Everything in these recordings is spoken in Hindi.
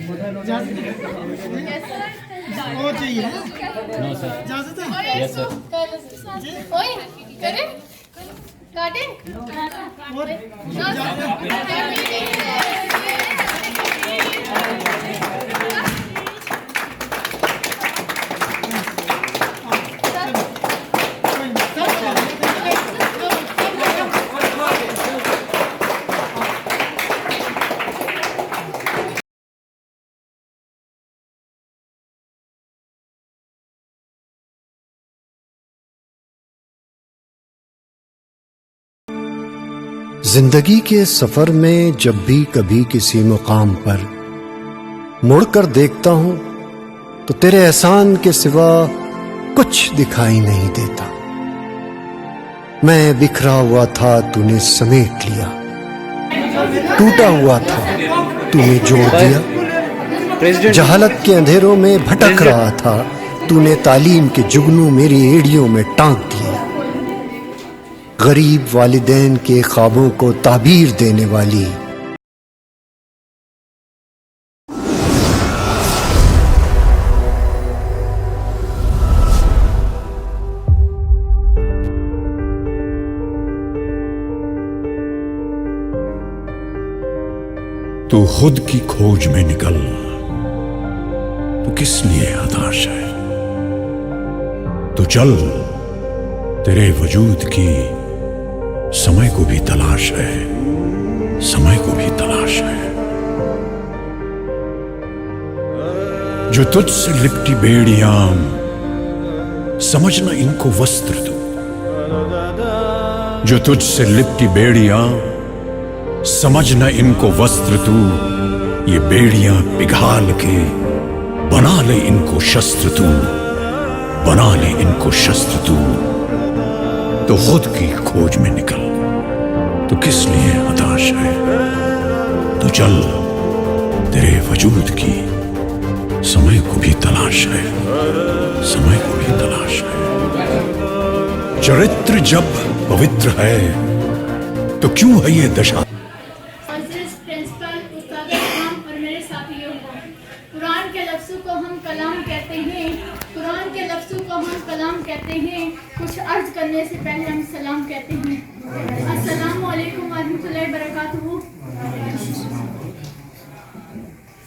और चाहिए नो सर। इजाजत है यस सर। ओए करे काटे और जिंदगी के सफर में जब भी कभी किसी मुकाम पर मुड़कर देखता हूं तो तेरे एहसान के सिवा कुछ दिखाई नहीं देता। मैं बिखरा हुआ था, तूने समेट लिया, टूटा हुआ था, तूने जोड़ दिया। जहालत के अंधेरों में भटक रहा था, तूने तालीम के जुगनू मेरी एड़ियों में टांग दिए। गरीब वालिदैन के ख्वाबों को ताबीर देने वाली तू खुद की खोज में निकल, तू किस लिए हताश है? तू चल, तेरे वजूद की समय को भी तलाश है, समय को भी तलाश है। जो तुझसे लिपटी बेड़ियां, समझना इनको वस्त्र तू। जो तुझसे लिपटी बेड़ियां, समझना इनको वस्त्र तू। ये बेड़ियां पिघाल के बना ले इनको शस्त्र तू, बना ले इनको शस्त्र तू। तो खुद की खोज में निकल, तो किस लिए हताश है? तो चल, तेरे वजूद की समय को भी तलाश है, समय को भी तलाश है। चरित्र जब पवित्र है तो क्यों है ये दशा? कुरान के लफ्ज़ों को हम कलाम कहते हैं, कुरान के लफ्ज़ों को हम कलाम कहते हैं। कुछ अर्ज करने से पहले हम सलाम कहते हैं। अस्सलामु अलैकुम वरहमतुल्लाहि वबरकातुहू।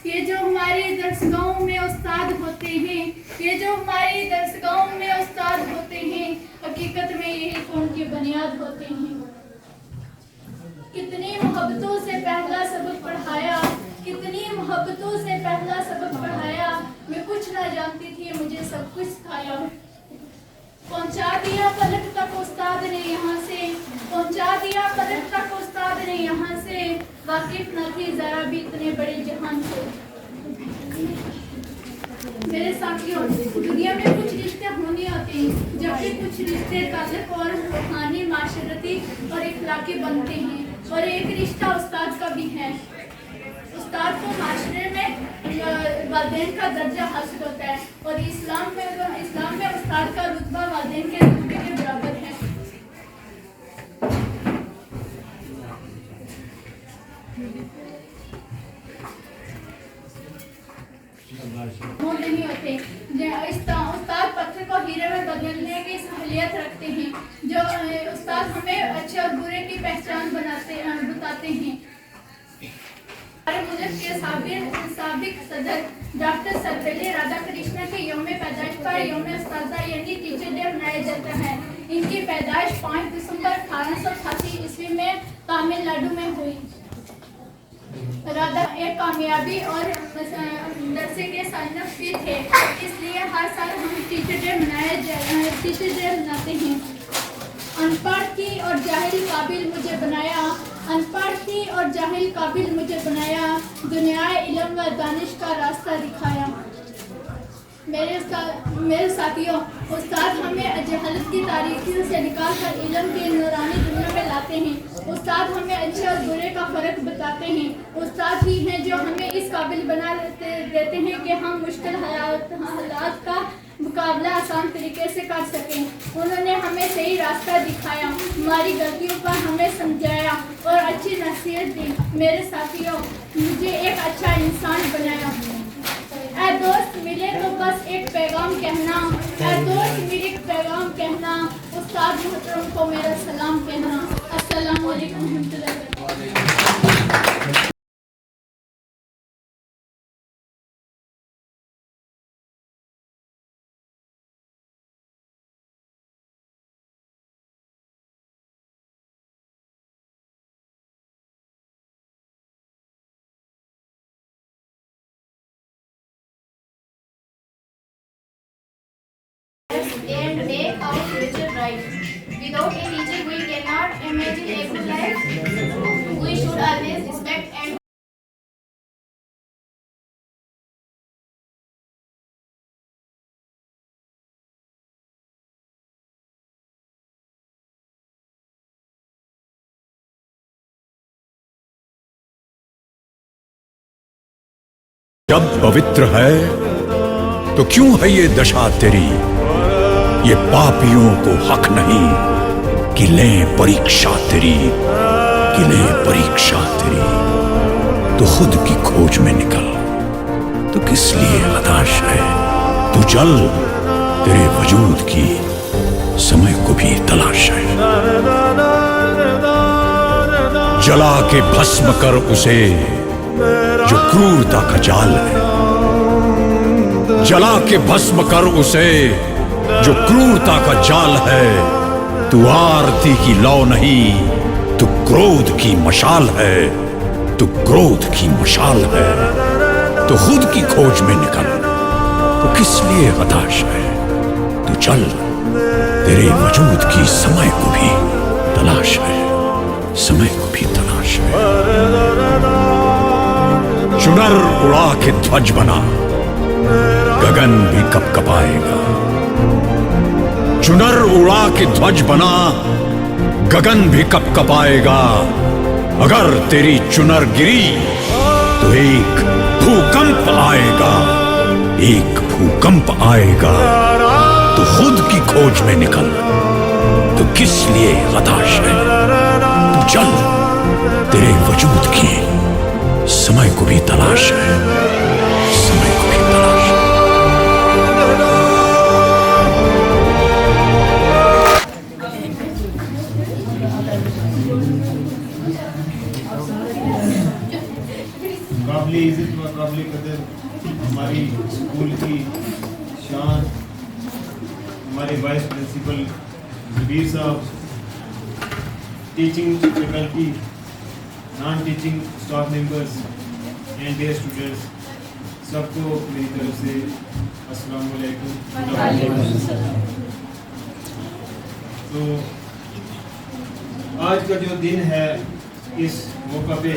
ये जो हमारी दरसगाहों में उस्ताद होते हैं, ये जो हमारी दरसगाहों में उस्ताद होते हैं, हकीकत में यही कौम की बुनियाद होते हैं। कितनी मोहब्बतों से पहला सबक पढ़ाया, कितनी मोहब्बतों से पहला सबक पढ़ाया। मैं कुछ ना जानती थी, मुझे सब कुछ सिखाया। पहुंचा दिया पलक तक उस्ताद ने यहाँ से, पहुंचा दिया पलक तक उस्ताद ने यहाँ से। वाकिफ न थी जरा भी इतने बड़े जहान से। मेरे साथियों, दुनिया में कुछ रिश्ते होने होते हैं, जबकि कुछ रिश्ते ताल्लुक और रूहानी, माशरती और इखलाकी बनते हैं। और एक रिश्ता उस्ताद का भी है। उस्ताद को माशरे में वालिदैन का दर्जा हासिल होता है और इस्लाम में उस्ताद का रुतबा वालिदैन के रुतबे के बराबर है। नहीं होते। उस्ताद पत्थर को हीरे में बदलने की सहूलियत रखते हैं। जो उस्ताद हमें अच्छे और बुरे की पहचान बताते हैं। हमारे मुल्क के साबिक सदर डॉक्टर सर्वपल्ली राधाकृष्णन के यौम पैदाइश पर यौम उस्ताद यानी टीचर डे मनाया जाता है। इनकी पैदाइश 5 दिसंबर 1888 ईस्वी में तमिलनाडु में हुई। राधा एक कामयाबी और दरसे के साइनफ भी थे, इसलिए हर साल हम टीचर डे मनाते हैं। अनपढ़ थी और जाहिल काबिल मुझे बनाया, अनपढ़ थी और जाहिल काबिल मुझे बनाया। दुनियाए इल्म व दानिश का रास्ता दिखाया। मेरे साथियों, उस्ताद हमें जहालत की तारीकियों से निकाल कर इल्म की नूरानी दुनिया में लाते हैं। उस्ताद हमें अच्छे और बुरे का फ़र्क बताते हैं। उस्ताद ही हैं जो हमें इस काबिल बना देते हैं कि हम मुश्किल हालात का मुकाबला आसान तरीके से कर सकें। उन्होंने हमें सही रास्ता दिखाया, हमारी गलतियों पर हमें समझाया और अच्छी नसीहत दी। मेरे साथियों, मुझे एक अच्छा इंसान बनाया। कहना, दोस्त मेरे पैगाम कहना, उस्ताद मोहतरम को मेरा सलाम कहना। अस्सलाम वालेकुम रहमतुल्लाहि व बरकातहू। And make our future bright. Without a teacher, we cannot imagine a good life. We should always respect and जब पवित्र है तो क्यों है ये दशा तेरी? ये पापियों को हक नहीं कि लें परीक्षा तेरी, कि लें परीक्षा तेरी। तो खुद की खोज में निकल, तो किस लिए हताश है? तू चल, तेरे वजूद की समय को भी तलाश है। जला के भस्म कर उसे जो क्रूरता का जाल है, जला के भस्म कर उसे जो क्रूरता का जाल है। तू आरती की लौ नहीं, तू क्रोध की मशाल है, तू क्रोध की मशाल है। तो खुद की खोज में निकल, तो किस लिए हताश है? तू चल, तेरे वजूद की समय को भी तलाश है, समय को भी तलाश है। चुनर उड़ा के ध्वज बना, गगन भी कपकपाएगा। चुनर उड़ा के ध्वज बना, गगन भी कपकपाएगा। अगर तेरी चुनर गिरी तो एक भूकंप आएगा, एक भूकंप आएगा। तो खुद की खोज में निकल, तो किस लिए हताश है? तू चल, तेरे वजूद की समय को भी तलाश है, समय को भी तलाश है। काबिल इज्जत व काबिल कदर हमारी स्कूल की शान, हमारे वाइस प्रिंसिपल जबीर साहब, teaching faculty, non teaching staff members and dear students, सबको मेरी तरफ से अस्सलाम वालेकुम। तो आज का जो दिन है, इस मौका पे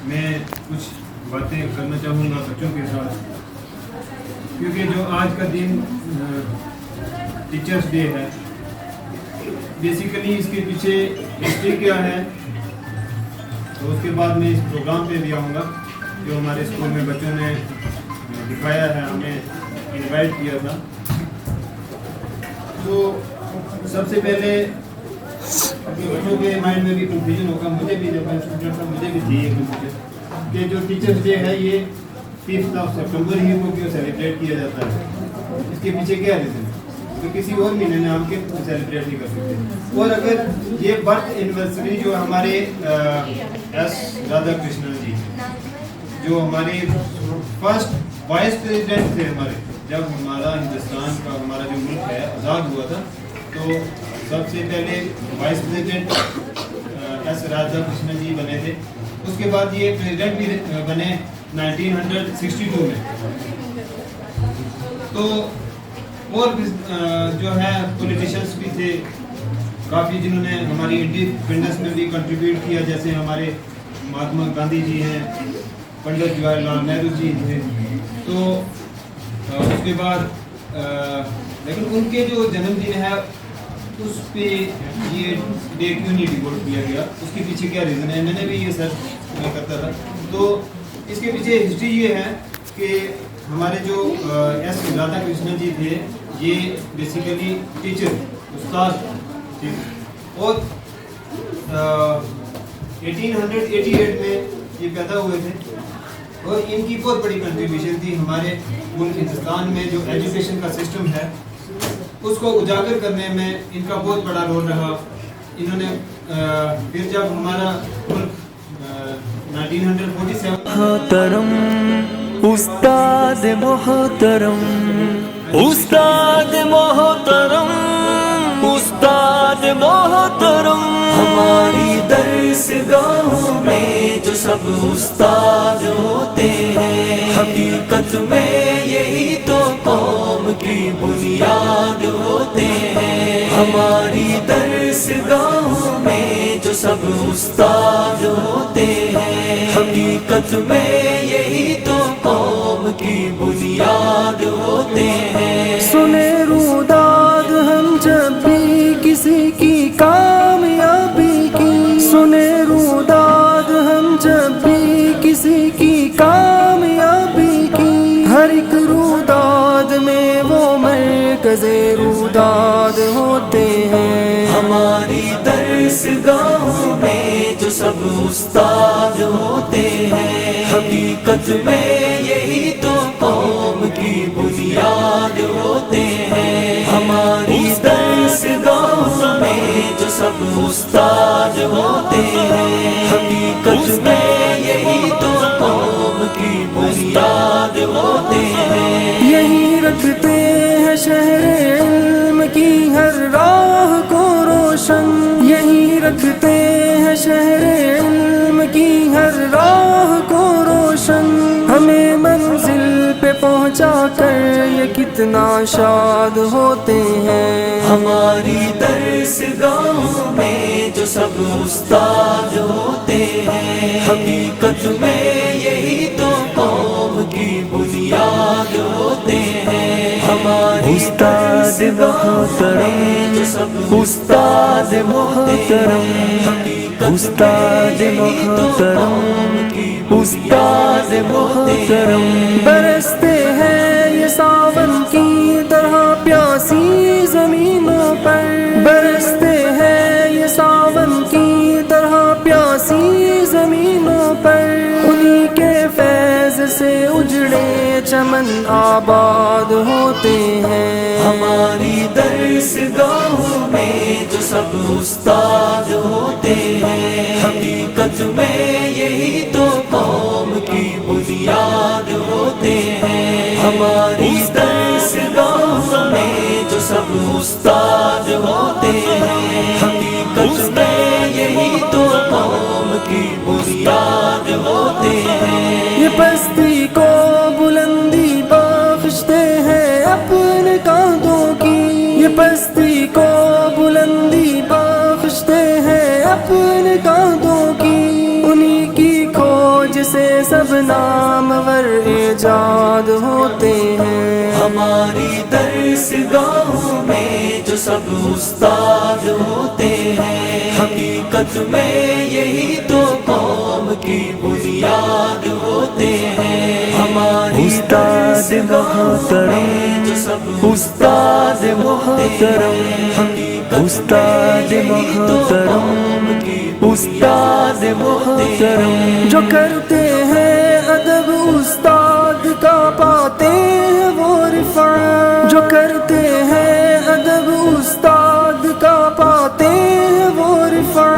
मैं कुछ बातें करना चाहूँगा बच्चों के साथ, क्योंकि जो आज का दिन टीचर्स डे है, बेसिकली इसके पीछे हिस्ट्री क्या है, तो उसके बाद मैं इस प्रोग्राम पे भी आऊँगा जो हमारे स्कूल में बच्चों ने दिखाया है, हमें इनवाइट किया था। तो सबसे पहले अपने बच्चों के माइंड में भी कंफ्यूजन होगा, मुझे भी जब मैं स्टूडेंट था मुझे भी थी ये कंफ्यूजन कि जो टीचर्स डे है ये 5 सितंबर ही को क्यों सेलिब्रेट किया जाता है, इसके पीछे क्या रीज़न है? तो किसी और महीने में हम क्यों सेलिब्रेट नहीं कर सकते? और अगर ये बर्थ एनिवर्सरी जो हमारे एस राधा कृष्णन जी, जो हमारे फर्स्ट वाइस प्रेसिडेंट थे हमारे, जब हमारा हिंदुस्तान का हमारा जो मुल्क है आज़ाद हुआ था, तो सबसे पहले vice president S Radhakrishnan ji बने थे। उसके बाद ये प्रेसिडेंट भी बने 1962 में। तो और जो है पॉलिटिशियंस भी थे काफ़ी जिन्होंने हमारी इंडिपेंडेंस में भी कंट्रीब्यूट किया, जैसे हमारे महात्मा गांधी जी हैं, पंडित जवाहरलाल नेहरू जी थे। तो उसके बाद लेकिन उनके जो जन्मदिन है उस पे ये डे क्यों नहीं डिवोट किया गया, उसके पीछे क्या रीज़न है? मैंने भी ये सर्च करता था, तो इसके पीछे हिस्ट्री ये है कि हमारे जो एस राधा कृष्णन जी थे, ये बेसिकली टीचर, उस्ताद थे, और 1888 में ये पैदा हुए थे। और इनकी बहुत बड़ी कंट्रीब्यूशन थी हमारे मुल्क हिंदुस्तान में जो एजुकेशन का सिस्टम है उसको उजागर करने में इनका बहुत बड़ा रोल रहा। इन्होंने फिर जब हमारा मुल्क 1947 मोहतरम उस्ताद मोहतरम उस्ताद मोहतरम उस्ताद मोहतरम, हमारी दरसगाहों में जो सब उस्ताद होते हैं हकीकत में यही तो कौम की बुनियाद होते हैं। हमारी दरसगाहों में जो सब उस्ताद होते हैं हकीकत में यही तो कौम की बुनियाद होते हैं। सुने रुदाद हम जब भी किसी की कामयाबी की, सुने रुदाद हम जब भी किसी की कामयाबी की, हर एक रुदाद में वो मरकज़े रुदाद होते हैं। हमारी दरसगाहों में जो सब उस्ताद होते हैं हकीकत में यही तो कौम की बुनियाद होते हैं। हमारी दरसगाहों में जो सब उस्ताद होते हैं हकीकत में यही तो कौम की बुनियाद होते हैं। यही रखते हैं शहर इल्म की हर राह को रोशन, यही रखते हैं शहर इल्म की हर राह को रोशन। हमें मंजिल पे पहुंचा कर ये कितना शाद होते हैं। हमारी दरसगाहों में जो सब उस्ताद होते हैं हकीकत में यही तो कौम की बुनियाद होते हैं। हमारी उस्ताद मोहतरम जो सब उस्ताद मोहतरम उस्ताद मोहतरम उस्ताद मोहतरम, बरसते हैं ये सावन की तरह प्यासी जमीनों पर, बरसते हैं ये सावन की तरह प्यासी जमीनों पर। उन्हीं के फैज़ से उजड़े चमन आबाद होते हैं। हमारी दरसगाहों में जो सब उस्ताद होते हैं हकीकत में यही तो कौम की बुनियाद होते हैं। हमारी दरसगाहों में जो सब उस्ताद होते हैं हकीकत में यही तो कौम की बुनियाद होते हैं। ये पस्ती को बुलंदी बख्शते हैं अपने कांधों की, ये पस्ती को बुलंदी बख्शते हैं अपने कांधों की। उन्हीं की खोज से सब नामवर इजाद होते हैं। हमारी दरसगाहों में जो सब उस्ताद होते हैं हकीकत में यही तो कौम की बुनियाद होते हैं। हमारी उस्ताद मोहतरम जो सब उस्ताद मोहतरम उस्ताद मोहतरम उस्ताद मोहतरम, जो करते हैं अदब उस्ताद का पाते हैं वो रिफा, जो करते हैं अदब उस्ताद का पाते हैं वो रिफा।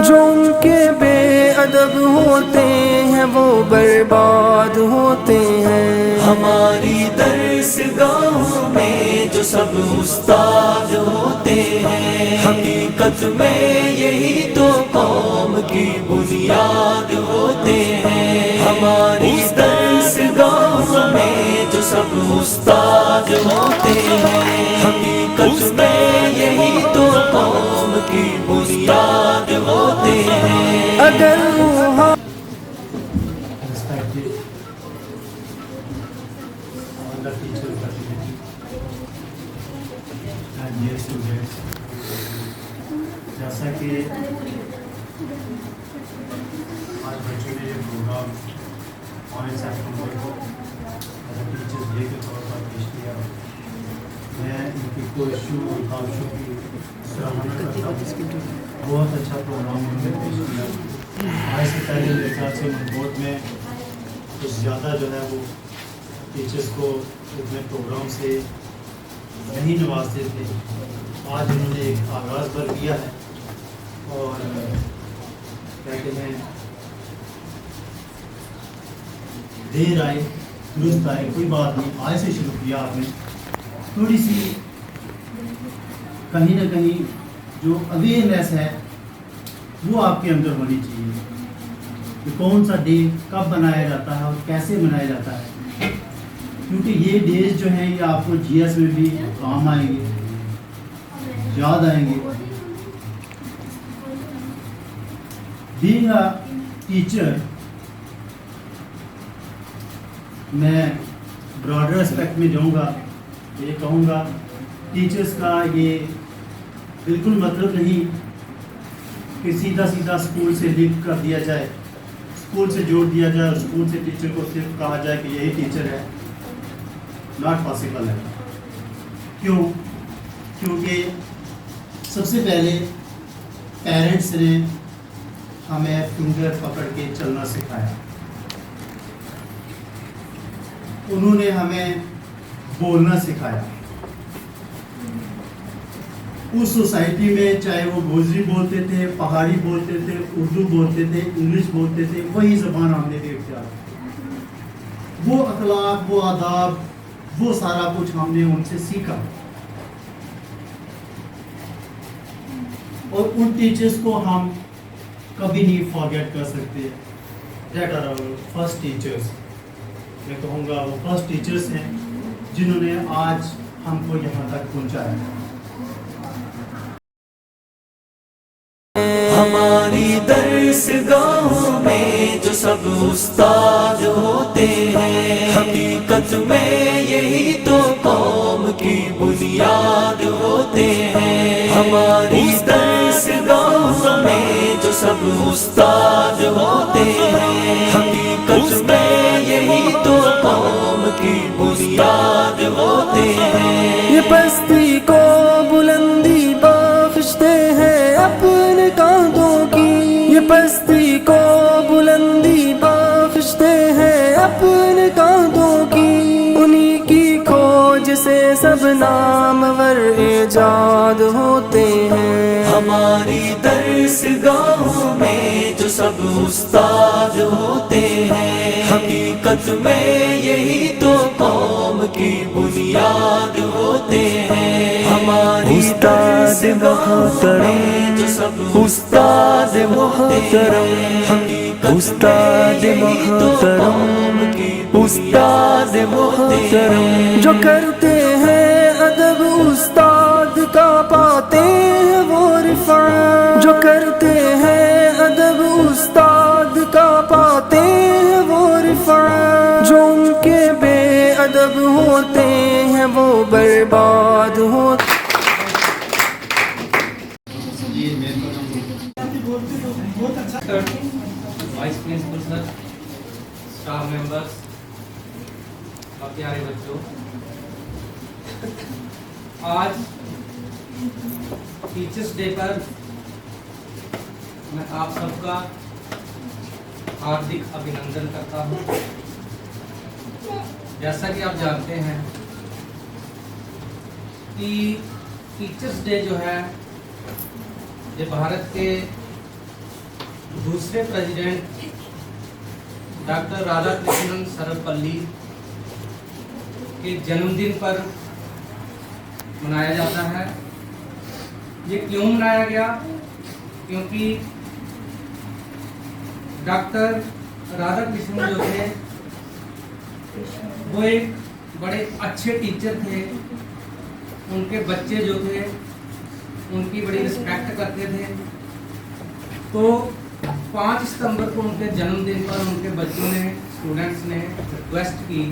जो उनके बेअदब होते हैं वो बर्बाद होते हैं। हमारी दरसगाहों में जो सब उस्ताद होते हैं हकीकत में यही तो कौम की बुनियाद होते हैं। हमारी दरसगाहों में जो सब उस्ताद होते हैं हकीकत में यही तो कौम की बुनियाद होते हैं। अगर वहाँ जैसा कि आज बच्चों ने ये प्रोग्राम 5 सितंबर को टीचर्स डे के तौर पर पेश किया, मैं इनकी कोशिशों और काविशों की सराहना करता हूँ। बहुत अच्छा प्रोग्राम उन्होंने पेश किया। आज से पहले मेरे ख्याल से मनकोट में कुछ ज़्यादा जो है वो टीचर्स को अपने प्रोग्राम से नहीं नवाजते थे। आज उन्होंने एक आगाज़ पर किया है और कहते हैं देर आए दुरुस्त आए, कोई बात नहीं, आज से शुरू किया आपने। थोड़ी सी कहीं ना कहीं जो अवेयरनेस है वो आपके अंदर होनी चाहिए कि कौन सा डे कब मनाया जाता है और कैसे मनाया जाता है, क्योंकि ये डेज जो हैं ये आपको जीएस में भी काम आएंगे, याद आएंगे। बीइंग अ टीचर, मैं ब्रॉडर एस्पेक्ट में जाऊंगा, ये कहूँगा टीचर्स का ये बिल्कुल मतलब नहीं कि सीधा सीधा स्कूल से लिंक कर दिया जाए, स्कूल से जोड़ दिया जाए और स्कूल से टीचर को सिर्फ कहा जाए कि यही टीचर है। नॉट पॉसिबल है। क्यों? क्योंकि सबसे पहले पेरेंट्स ने हमें फिंगर पकड़ के चलना सिखाया, उन्होंने हमें बोलना सिखाया। उस सोसाइटी में चाहे वो गोजरी बोलते थे, पहाड़ी बोलते थे, उर्दू बोलते थे, इंग्लिश बोलते थे, वही ज़बान हमने भी इख्तियार की। वो अखलाक, वो आदाब, वो सारा कुछ हमने उनसे सीखा और उन टीचर्स को हम कभी नहीं फॉरगेट कर सकते। That are our first teachers. मैं कहूँगा वो फर्स्ट टीचर्स हैं जिन्होंने आज हमको यहाँ तक पहुँचाया। हमारी दरसगाहों में जो सब उस्ताद होते हैं, हकीकत में यही तो कौम की बुनियाद होते हैं। हमारी दरसगाहों में जो सब उस्ताद होते हैं, हकीकत में यही तो कौम की बुनियाद होते हैं। ये पस्ती को बुलंदी बख्शते हैं अपने कांधों की, ये पस्ती को बुलंदी बख्शते हैं अपने कांधों की। उन्हीं की खोज से सब नामवर इजाद होते हैं। हमारी दरसगाहों में जो सब उस्ताद होते हैं, हकीकत में यही तो कौम की बुनियाद होते हैं। हमारी उस्ताद मोहतरम, जो सब उस्ताद मोहतरम, उस्ताद मोहतरम, उस्ताद मोहतरम, जो करते हैं अदब उस्ताद का पाते हैं वो रिफा, जो करते हैं अदब उस्ताद का पाते हैं वो रिफा, जो उनके बेअदब होते हैं वो बर्बाद होते। Vice principal sir, staff members और प्यारे बच्चों, आज टीचर्स डे पर मैं आप सबका हार्दिक अभिनंदन करता हूं। जैसा कि आप जानते हैं कि टीचर्स डे जो है ये भारत के दूसरे प्रेसिडेंट डॉक्टर राधाकृष्णन सर्वपल्ली के जन्मदिन पर मनाया जाता है। ये क्यों मनाया गया? क्योंकि डॉक्टर राधाकृष्णन जो थे वो एक बड़े अच्छे टीचर थे। उनके बच्चे जो थे उनकी बड़ी रिस्पेक्ट करते थे। तो 5 सितंबर को उनके जन्मदिन पर उनके बच्चों ने, स्टूडेंट्स ने रिक्वेस्ट की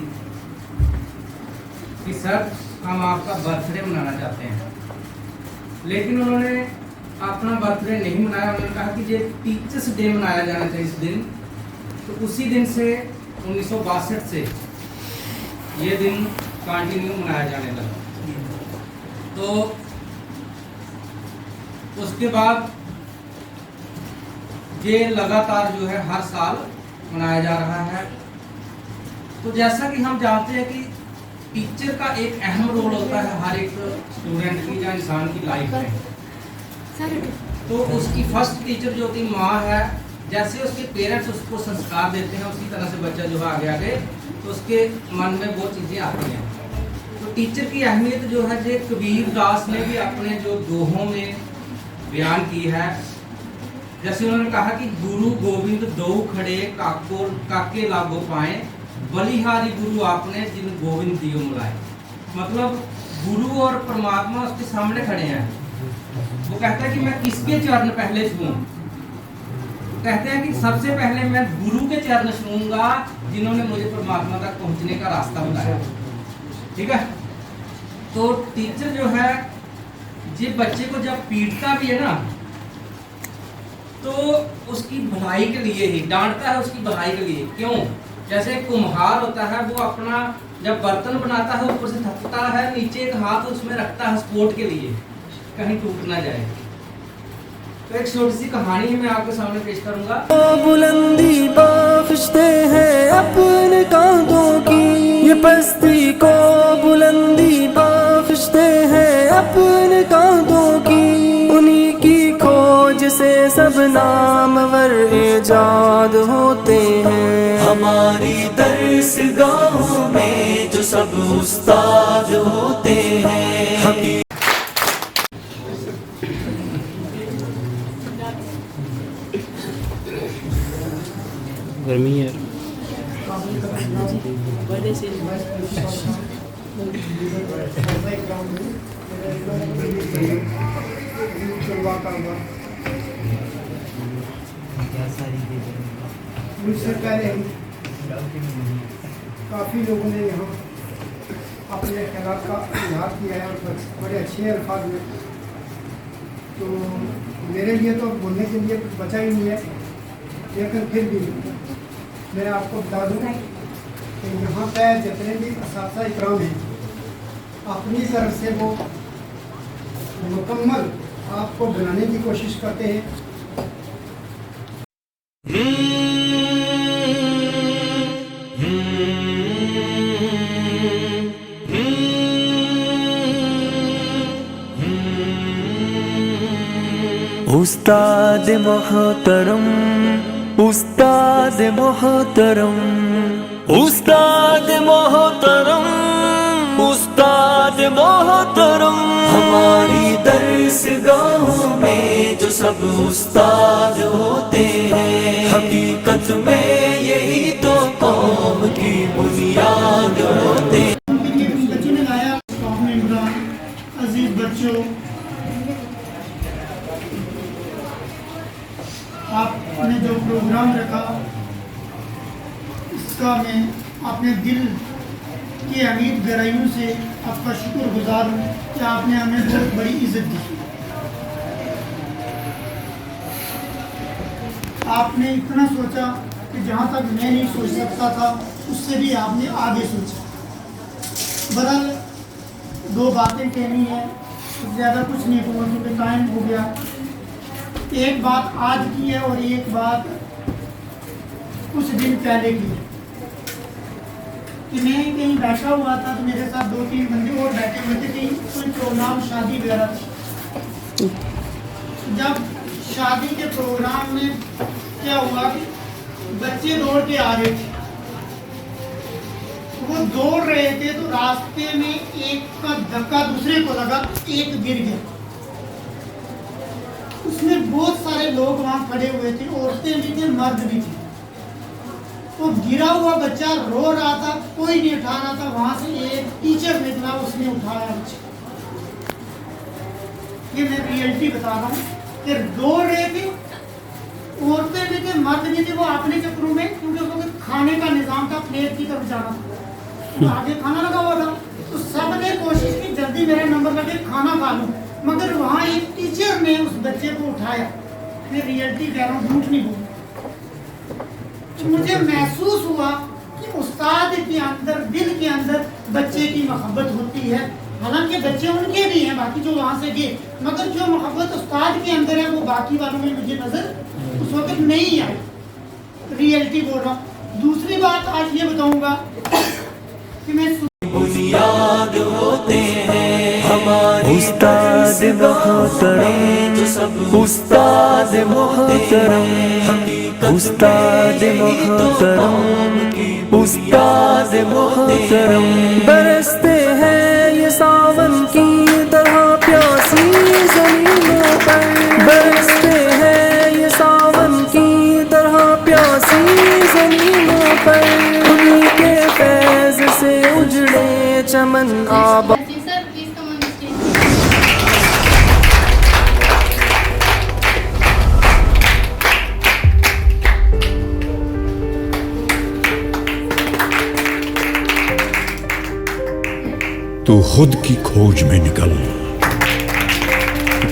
कि सर हम आपका बर्थडे मनाना चाहते हैं, लेकिन उन्होंने अपना बर्थडे नहीं मनाया। उन्होंने कहा कि ये टीचर्स डे मनाया जाना चाहिए इस दिन। तो उसी दिन से 1962 से ये दिन कंटिन्यू मनाया जाने लगा। तो उसके बाद ये लगातार जो है हर साल मनाया जा रहा है। तो जैसा कि हम जानते हैं कि टीचर का एक अहम रोल होता है हर एक स्टूडेंट की या इंसान की लाइफ में। तो उसकी फर्स्ट टीचर जो होती माँ है, जैसे उसके पेरेंट्स उसको संस्कार देते हैं उसी तरह से बच्चा जो है आगे आगे तो उसके मन में वो चीज़ें आती हैं। तो टीचर की अहमियत जो है जो कबीर दास ने भी अपने जो दोहों में बयान की है। जैसे उन्होंने कहा कि गुरु गोविंद दो खड़े काके लागो पाए, बलिहारी गुरु आपने जिन गोविंद दियो मुलाए। मतलब गुरु और परमात्मा उसके सामने खड़े हैं। वो कहता है कि मैं किसके चरण पहले छूऊं? कहते हैं कि सबसे पहले मैं गुरु के चरण छूऊंगा जिन्होंने मुझे परमात्मा तक पहुंचने का रास्ता बताया। ठीक है, तो टीचर जो है ये बच्चे को जब पीटता भी है ना तो उसकी भलाई के लिए ही डांटता है, उसकी भलाई के लिए। क्यों? जैसे एक कुम्हार होता है, वो अपना जब बर्तन बनाता है ऊपर से थकता है, नीचे एक हाथ उसमें रखता है सपोर्ट के लिए कहीं टूट ना जाए। तो एक छोटी सी कहानी मैं आपके सामने पेश करूंगा। बुलंदी बख्शते हैं अपने कांधों की, ये पस्ती को बुलंदी बख्शते हैं अपने कांधों की। उन्हीं की खोज से सब नामवर इजाद होते हैं। हमारी दरसगाहों में जो सब उस्ताद होते हैं। गर्मी है मुझसे पहले काफ़ी लोगों ने यहाँ अपने ख्याल का इजहार किया है और बड़े अच्छे अल्फाज में। तो मेरे लिए तो बोलने के लिए कुछ बचा ही नहीं है, लेकिन फिर भी मैं आपको बता दूं कि यहाँ पर जितने भी असातिज़ा इकराम हैं अपनी तरफ से वो मुकम्मल आपको बनाने की कोशिश करते हैं। उस्ताद मोहतरम, उस्ताद मोहतरम, उस्ताद मोहतरम, उस्ताद मोहतरम। हमारी दरसगाहों में जो सब उस्ताद होते हैं, हकीकत में यही तो कौम की बुनियाद होते हैं। बच्चों ने गाया अजीज बच्चों, आपने जो प्रोग्राम रखा इसका मैं अपने दिल की अमीर गहराइयों से आपका शुक्रगुजार हूँ कि आपने हमें बहुत बड़ी इज्जत दी। आपने इतना सोचा कि जहाँ तक मैं नहीं सोच सकता था उससे भी आपने आगे सोचा। बहरहाल दो बातें कहनी है, ज़्यादा कुछ नहीं कहूँगा क्योंकि टाइम हो गया। एक बात आज की है और एक बात कुछ दिन पहले की है कि मैं कहीं बैठा हुआ था तो मेरे साथ 2-3 बंदे और बैठे हुए थे, कहीं कोई प्रोग्राम शादी वगैरह थी। जब शादी के प्रोग्राम में क्या हुआ कि बच्चे दौड़ के आ रहे थे, वो दौड़ रहे थे तो रास्ते में एक का धक्का दूसरे को लगा, एक गिर गया। उसमें बहुत सारे लोग वहाँ खड़े हुए थे, औरतें भी थे, मर्द भी थे। तो गिरा हुआ बच्चा रो रहा था, कोई नहीं उठा रहा था। वहाँ से एक टीचर निकला, उसने उठाया बच्चा। ये मैं रियलिटी बता रहा हूँ कि दौड़ रहे थे, औरतें भी थे, मर्द भी थे। वो अपने चक्रों में, क्योंकि उनको खाने का निजाम था, प्लेट की तरफ जाना था, तो आगे खाना लगा हुआ था, तो सबने कोशिश की जल्दी मेरा नंबर लगे, खाना खा लूँ। मगर वहाँ एक टीचर ने उस बच्चे को उठाया। मैं रियलिटी कह रहा हूँ, झूठ नहीं बोल। तो मुझे महसूस हुआ कि उस्ताद के अंदर, दिल के अंदर बच्चे की मोहब्बत होती है। हालांकि बच्चे उनके भी हैं, बाकी जो वहाँ से गए, मगर जो मोहब्बत उस्ताद के अंदर है वो बाकी वालों में मुझे नजर उस वक्त नहीं आई। रियलिटी बोल रहा हूँ। दूसरी बात आज ये बताऊँगा कि मैं बुनियाद होते हैं हमारे उस्ताद मोहतरम, उस्ताद मोहतरम, उस्ताद मोहतरम, उस्ताद मोहतरम। बरसते हैं ये सावन की तरह प्यासी जमीनों पर, बरसते हैं ये सावन की तरह प्यासी जमीनों पर, उन्हीं के फैज़ से उजड़े चमन आबा। Sir, please come on the stage. तू खुद की खोज में निकल,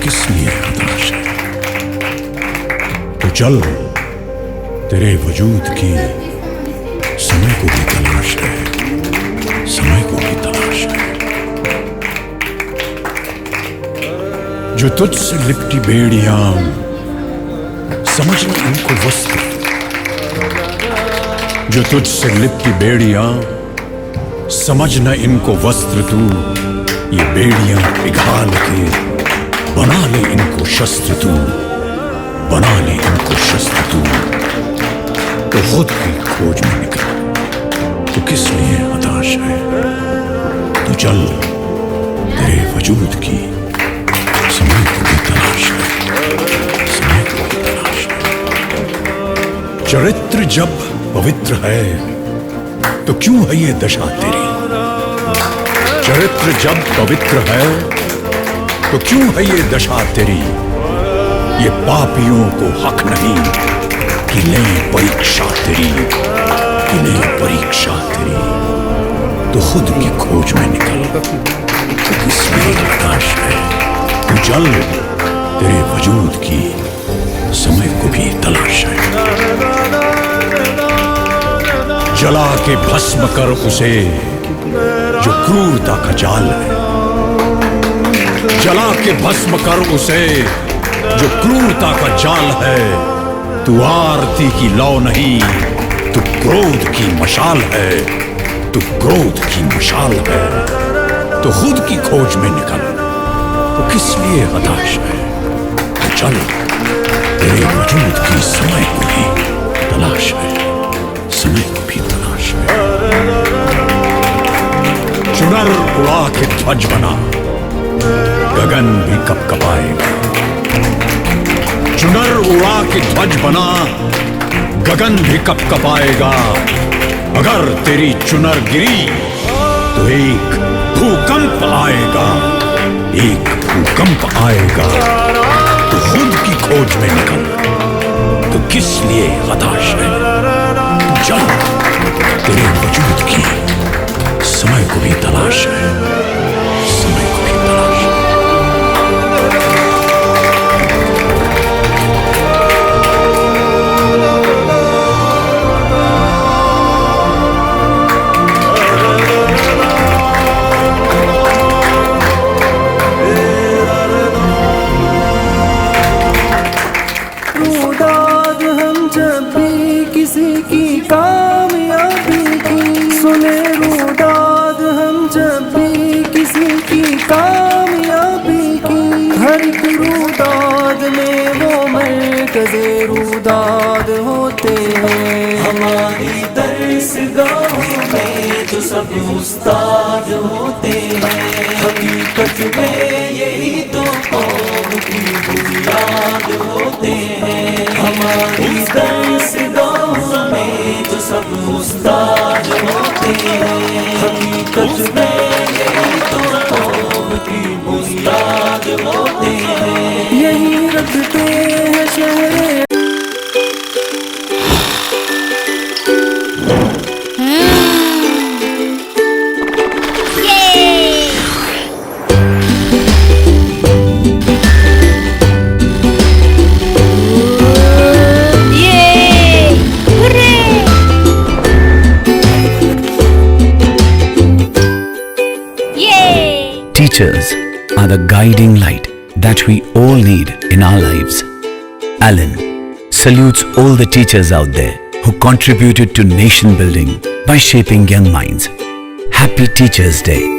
किस लिए हताश है? तो चल, तेरे वजूद की समय को भी तलाश है, समय को भी तलाश है। जो तुझसे लिपटी बेड़ियां, समझना इनको वस्त्र। जो तुझसे लिपटी बेड़ियां, समझना इनको वस्त्र तू। ये बेड़ियां पिघाल के बना ले इनको शस्त्र तू, बना ले इनको शस्त्र तू। तो खुद की खोज में निकल, तो किस लिए हताश है? तो चल, तेरे वजूद की समय को भी तलाश है, समय को भी तलाश है। चरित्र जब पवित्र है तो क्यों है ये दशा तेरी? चरित्र जब पवित्र है तो क्यों है ये दशा तेरी? ये पापियों को हक नहीं कि ले परीक्षा तेरी, कि ले परीक्षा तेरी। तो खुद की खोज में निकल, तो किस लिए हताश है? तो चल, तेरे वजूद की समय को भी तलाश है। जला के भस्म कर उसे जो क्रूरता का जाल है, जला के भस्म कर उसे जो क्रूरता का जाल है। तू आरती की लौ नहीं, तू क्रोध की मशाल है, तू क्रोध की मशाल है। तो खुद की खोज में निकल, तो किस लिए हताश है? तो चल, तेरे वजूद की समय को भी तलाश है, समय को भी तलाश है। चुनर उड़ा के ध्वज बना, गगन भी कपकपाएगा। चुनर उड़ा के ध्वज बना, गगन भी कपकपाएगा। अगर तेरी चुनर गिरी तो एक भूकंप आएगा, एक भूकंप आएगा। तो खुद की खोज में निकल, तो किस लिए हताश है? तो चल, तेरे वजूद की समय को भी तलाश है, समय को भी तलाश है। रुदाद हम जब भी किसी की कामयाबी की सुने, रुदाद हम जब भी किसी की कामयाबी की, हर एक रुदाद में वो मरकज़े रुदाद होते हैं। हमारी दरसगाहों में तो सब उस्ताद होते हैं, हकीकत में यही तो कौम की बुनियाद होते हैं। हमारी दरसगाहों में तो सब उस्ताद होते हैं, हकीकत में यही तो कौम की बुनियाद होते हैं। यही रखते हैं शहरे Teachers are the guiding light that we all need in our lives. Alan salutes all the teachers out there who contributed to nation building by shaping young minds. Happy Teachers Day.